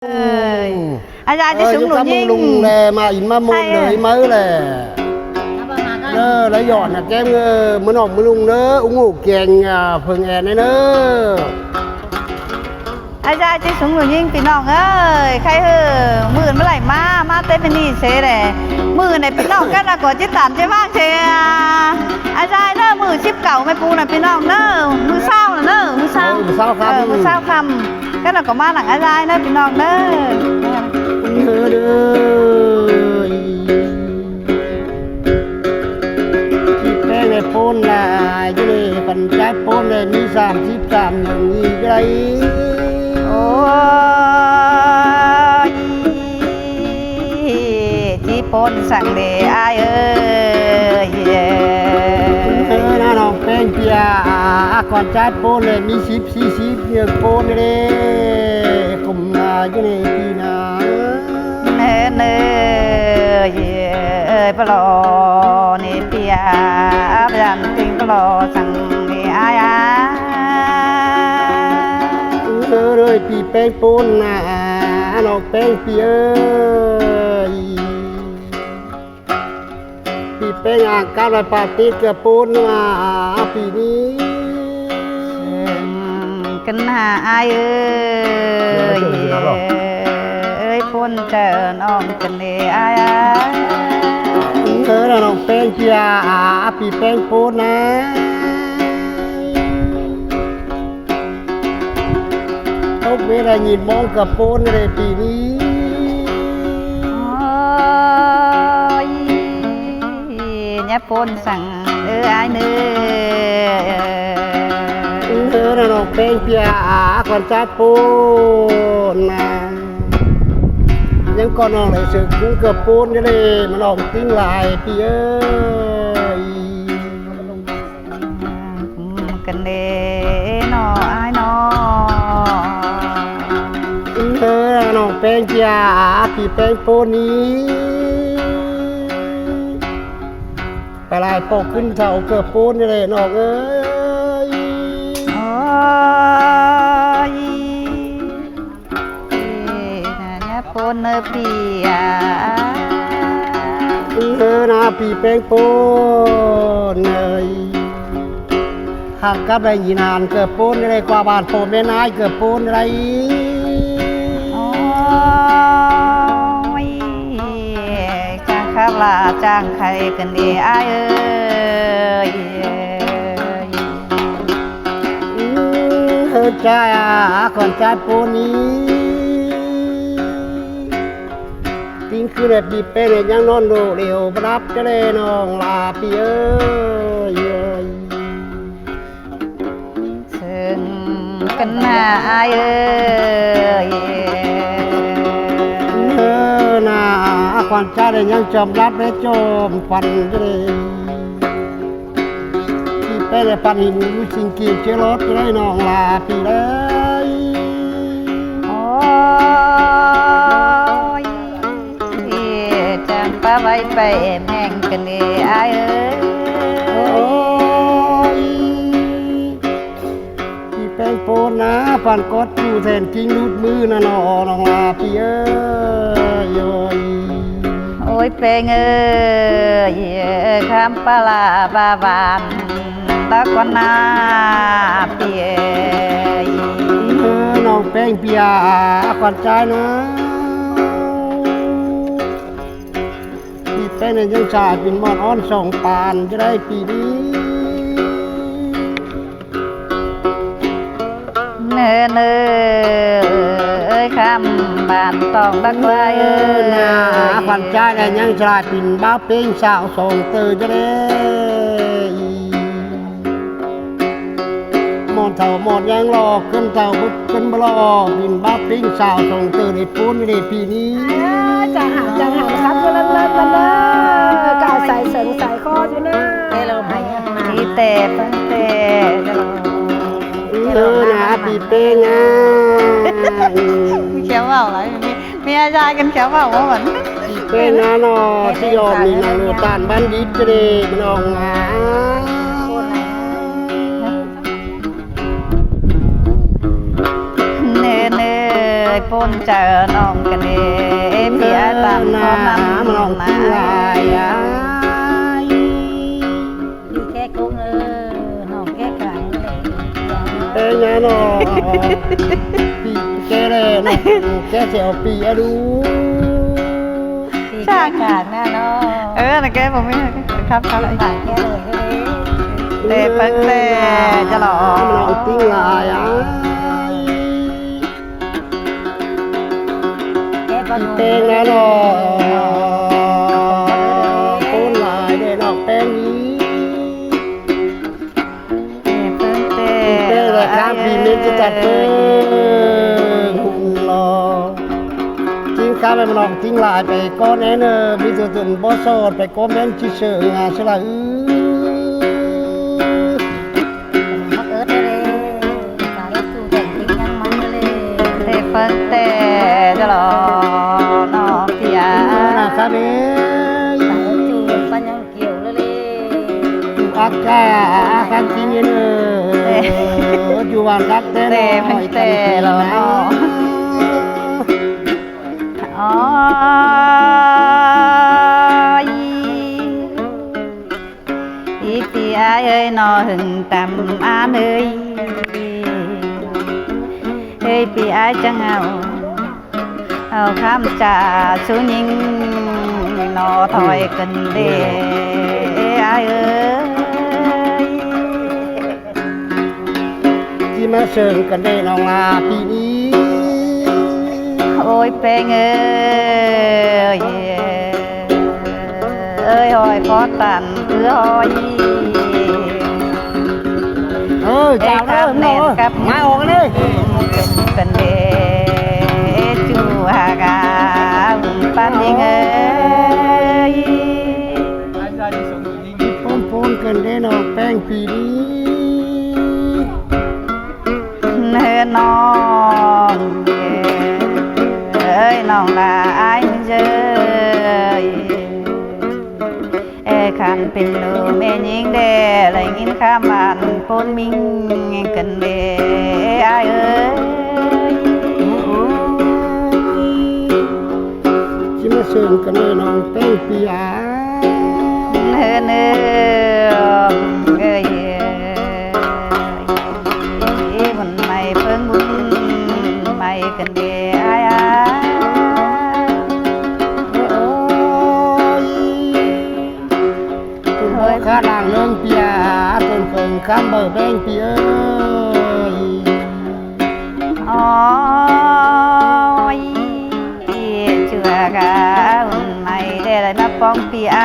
อาจารย์จะxuống lùn nhanh lùng nè mà in mà một đời mới là nơ lấy giọt là kem mới nòng mới lùng nữa ủng hộ kèn phường hè này nữa อาจารย์จะสูงหรือยิ่งพี่น้องเอ้ยใครมื่นเมื่อไหร่มาเต้นเป็นนี่เซ่เลยมื่นในพี่น้องกันละก่อนจิตตานเจ้าบ้างเซ่อาจารย์เนอะมือชิปเก่าไม่ปูน่ะพี่น้องเนอะมือเศร้าน่ะเนอะมือเศร้ามือเศร้าคำกันละก็มาหลังอาจารย์เนอะพี่น้องเนอะแป้งในโพนลายที่นี่ปัญจัยโพนเลยมี33อย่างนี้ไงโอ้ยที่ปนสั่งเดอายเอ้ยน้าน้องแป้งเปียก่อนจัดโพนเลยมี40อย่างโพนเลยคุมมาอยู่ในปีนาเนยปลอนี่เปียยันติงปลอสั่งเดอายเลยปีแป้งปูนนะน้องแป้งปีเอ้ยปีแป้งอ่างก้าวไปปาติดกับปูนมาปีนี้กันหาอายเอ้ยพ้นเจอน้องกันเดอายน้องแป้งปีปีแป้งปูนนะเวลาหยิบมองกับโปนในปีนี้เนี่ยปนสั่งอายเนื้อน้องแป้งเปียก่อนจัดโปนนะยังก่อนน้องเลยสึกกุ้งกับโปนก็เลยมันออกติ้งลายปีเอ้ยกันเด้นออายนอน้องแป้งเปียปีแป้งโปนนี้ไปลายปกขึ้นเท่าเกือบโปนเลยน้องเอ้ยโอ้ยเนี่ยปนปีนะปีแป้งโปนเลยหากกับได้ยินานเกือบโปนอะไรกว่าบาทโปนแม่นายเกือบโปนอะไรจ้างข้าวลาจ้างใครกันดีอายเอ้ยใจก่อนจัดโปนี้ทิ้งคือแบบบีบเป็นยังนอนดูเร็วรับจะได้น้องลาปีเอ้ยถึงกันหน้าอายเอ้ยน่าก่อนจัดยังจอมรับและจอมฟันจะได้ที่เป็นฟันหินรู้สิ่งเกี่ยวเชื้อรถจะได้น้องลาปีเลยโอ้ยจังป้าไว้ไปแม่งกันดีอายเอ้ยที่แป้งโปนนะฟันกดอยู่แทนกิ้งรูดมือนะน้องลาปีเอ้ยโอ้ยเปงเอ้ยคำปลาบาบานตะกอนนาเปียน้องแป้งเปียก่อนใจนะพี่แป้งยังชาเป็นมอนอ้อนสองปานจะได้ปีนี้เนื้อคำบานตองดักไว้นะก่อนใจยังชาเป็นบ้าเป้งสาวส่งเตอจะได้มอนเท่ามอนยังรอขึ้นเท่าขึ้นบลอบินบ้าปิ้งสาวส่งเตอในปูนในปีนี้จังหาครับก็เล่นมาเนอะกาวใส่เสริงใส่ข้ออยู่เนอะเราหายที่แต่ปังแต่นะปีเป้งเขียวเปล่าอะไรมีอาจารย์กันเขียวเปล่าว่าเหมือนเป้งนะนอที่ยอมมีนางโรตานบ้านดิบจะได้น้องเนื้อ ยปนเจอน้องกันเด้เพียตามพร้อมนำ มันออกทิ้งลายอ่ะ พี่แก้กุ้งน้องแก้กลางเลย เอ้ยเนี่ยเนาะปีแกเลยเนาะแกเสียวปีอะดู พี่แก้กลางนะเนาะ นะแกผมไม่ครับครับ ปากแก้เลยก็เลย เตะปังเตะจะหล่อ มันออกทิ้งลายอ่ะ แก้ปลา แป้งนะเนาะโคนลายได้ดอกแป้งนี้ เปิ้งเตะ แป้งราคาปีนี้จะจัดเปิ้งรอทิ้งข้าวไปมันออกทิ้งลายไปก้อนแน่เนอมีตัวตุ่นบ่อสดไปก้อนแม่นชิเชงาใช่ละมักเอิร์ดเลยสายตู้แต่งติ้งยังมันเลย เตะเปิ้งเตะจะหล่อน้องเพีย นะครับเอ้ สายจูปันยังเกี่ยวเลย อากาการกินเนออยู่วันรักแต่ เตะเปิ้งเตะหล่อน้องอ๋ออีปีอายเอ้ยนอหึงตำอาเอ้ยเอ้ยปีอายจังเอาคำจ่าสูยิงนอถอยกันเด้อายเอ้ย ที่มาเชิญกันได้น้องลาปีนี้ โอ้ยเป้งเอ้ยเอ้ยหอยพอตันคือหอย จ้าเริ่มเนาะมาออกเลย กันเดจูหากาปันยิงเอ้ย ปนกันได้น้องแป้งปีนี้ เนื้อน้องเอ้ยน้องลาอายเจ้ยขันเป็นลูกแม่ยิงเด้ไรยินข้ามันปนมิงกันเด้อายเอ้ย ที่มาเชิญกันได้น้องแป้งปีอา เนื้อเนื้อเอ้ยบุญไม่เพิ่งบุญไม่กันเด้อาย ข้าด่างเรื่องเปียต้นเกิงข้ามเบอร์แป้งเปีย อ๋อเชื่อกันไม่ได้เลยมาป้องปีไอ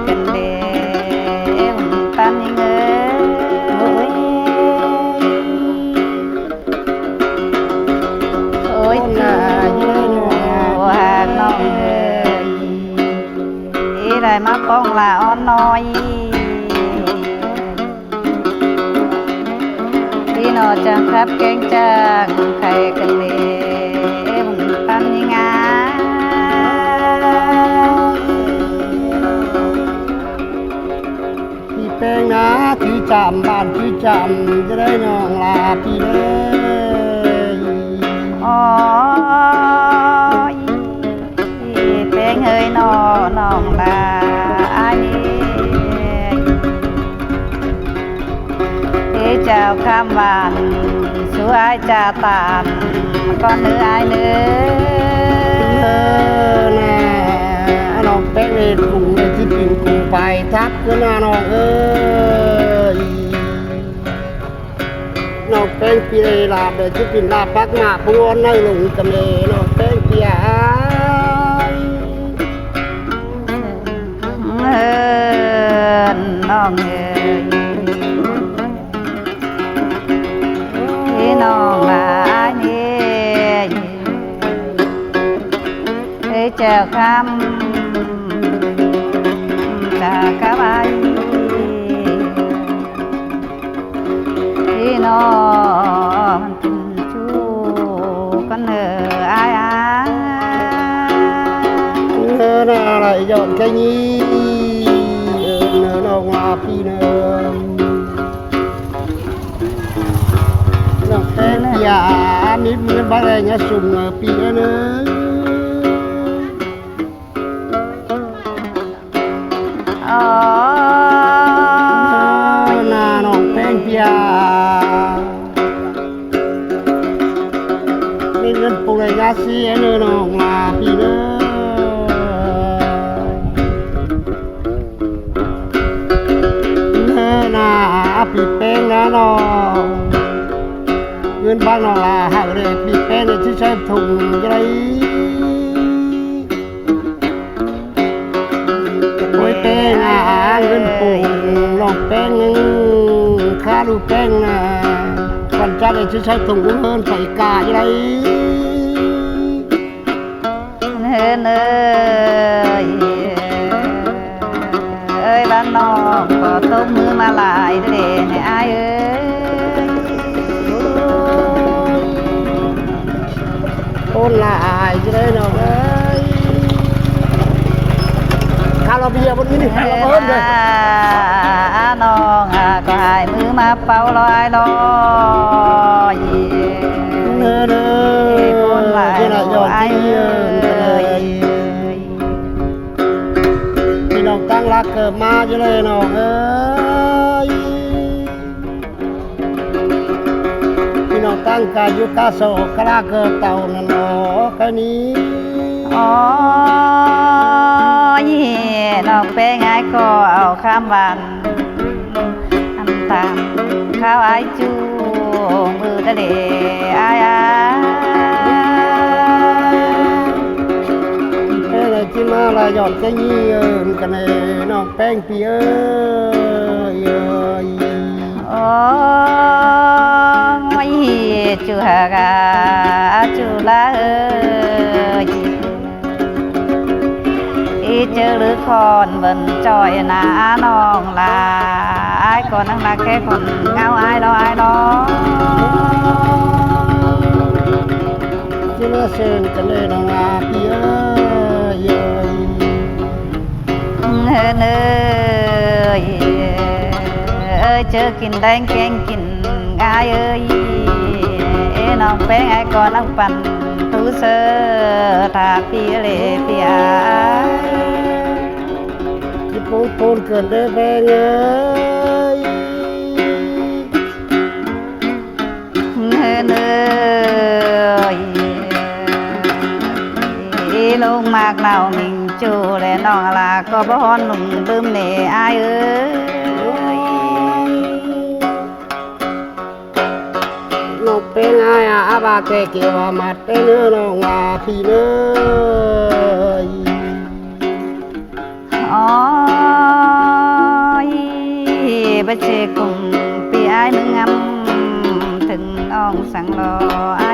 กันเด้ปันยังเอ้ยโอ้ยจูหากน้องเอ้ยอีได้มาป้องละอ่อนน้อยพี่นอจังครับเก่งจังใครกันเด้ปันยังไง พี่แป้งนะที่จำบ้านที่จำจะได้น้องลาพี่เลย อ๋อเป็นเฮยนอน้องลาอันนี้เจ้าคำหวานสวยจะตามก่อนเนื้อไอเนื้อ นะน้องแป้งเลยกรุงเลยที่ปิ่นกรุงไปทักก็น่าน้องเอ้ยน้องแป้งปีเลยลาบเลยที่ปิ่นลาปักมาพวนในหลงกำเลยน้องแป้งเปีย น้องเอ๋ยพี่น้องหลายนี่เอ้ยเจ้าคำจากะใบพี่น้องชูกันเอออาย น่าอะไรยอดแค่นี้เนินออกมาพี่เนินน้องแป้งปี pia mi mi barenya sum pia ne na nong peng pia mi nen pule ya si ne nong ma pi ne na pi peng na nongเงินบ้านเราละหากเด็กปีแป้งในที่ใช้ถุงไรโอ้ยแป้งเงินปุ่งลองแป้งค่าดูแป้งวันจันทร์ในที่ใช้ถุงเงินใส่กาไรเฮ้เนยเอ้ยบ้านนอกขอต้มมือมาลายเด้ให้อายเอ้ยต้นลายจะได้หน่อยคาราเบียบนนี้นี่คาราเบิ้ลเลยน้องก็ให้มือมาเป่าลอยลอยเนื้อเนื้อคนลายยอดที่ยืนเลยพี่น้องตั้งรักเกิดมาจะเลยน้องเอ้ยพี่น้องตั้งกายยุคาโศกลาเกิดเต่านั่นหนอแค่นี้อ๋อน้องเป็นไงก็เอาข้ามวันอันตามข้าวไอจูมือทะเลอายเอ้ยที่มาลายอดจะยี่กันเลยน้องแป้งปีเอ้ยโอ้ยจูฮากาจูลาเจอหรือคอนบนจอยนาน้องลาไอ้ก่อนนั่งรักแค่คนเงาไอ้ดอไอ้ดอที่มาเชิญกันเลยน้องลาพี่เอ้ยเนยเอ้ยเจอกินแดงแกงกินไอ้เอ้ยน้องแป้งไอ้ก่อนนั่งปั่นตู้เสือตาพี่เล่พี่อาที่ปูนเกินได้แบงเอ้ยเนยลงมากเรามิงจูและน้องลาก็บ่ฮอนหนุ่มลืมเน่อายเอ้ยน้องเป็นไงอาบาแกเกี่ยวมาเต้นน้องลาพี่เลย อ๋อบัเชกุ่มปีไอ้มึงงำถึงน้องสั่งรอไอ้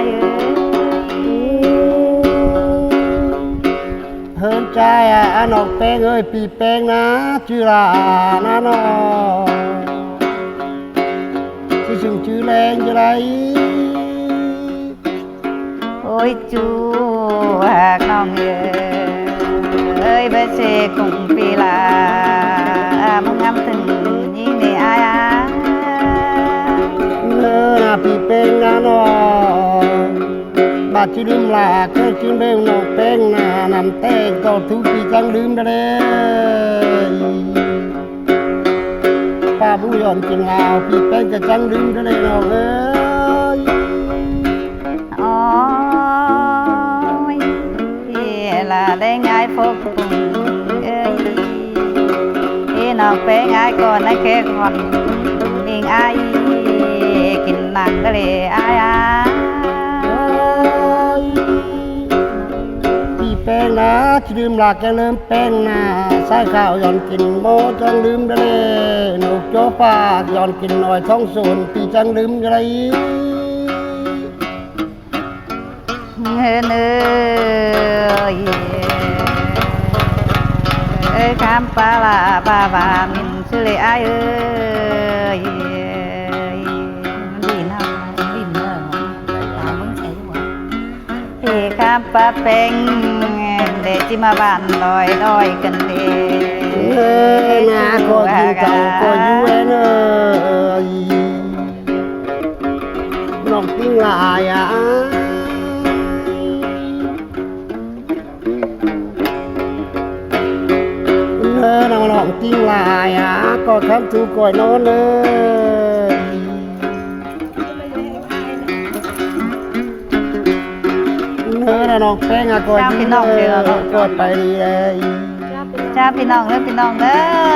เฮิร์นใจน้องแป้งเอ้ยปีแป้งนะชื่อลานะน้องที่ถึงชื่อแรงจะไรโอ้ยจูหากน้องเอ้ยบัเชกุ่มปีลามึงงำถึงยิ่งในไอ้เนื้อปีแป้งนะน้องบาดที่ลืมลาเคยจิ้มเบ้งน้องแป้งนะนำแต้งก็ทุกปีจังลืมได้เลยป้าผู้ยอมกินลาวปีแป้งก็จังลืมได้เลยน้องเอ้ยอ๋อlà để ngài phục ơi nó bé ngài còn ai khe còn mình ai kinh nặng cái gì aiพี่แป้งนะที่ลืมหลักแกเริ่มแป้งนะใส่ข้าวย้อนกินโมจังลืมได้เลยหนูโจ๊ปากย้อนกินหน่อยท้องส่วนปีจังลืมอะไรเนยคำปาลาบาบามินสุเลไอเอ้ยดีนะดีเนอะตามึงใช่ไหมพี่คำปาเป็งเดจิมาบ้านลอยลอยกันเดนาก็ยิงเจ้าก็อยู่เนยน้ น้องติ้งลายเนื้อน้องติ้งลายก็คำถูกก่อยนอนเลยเนื้อน้องแป้งก่อยกอดไปเลย จ้าพี่น้องเด้อพี่น้องเด้อ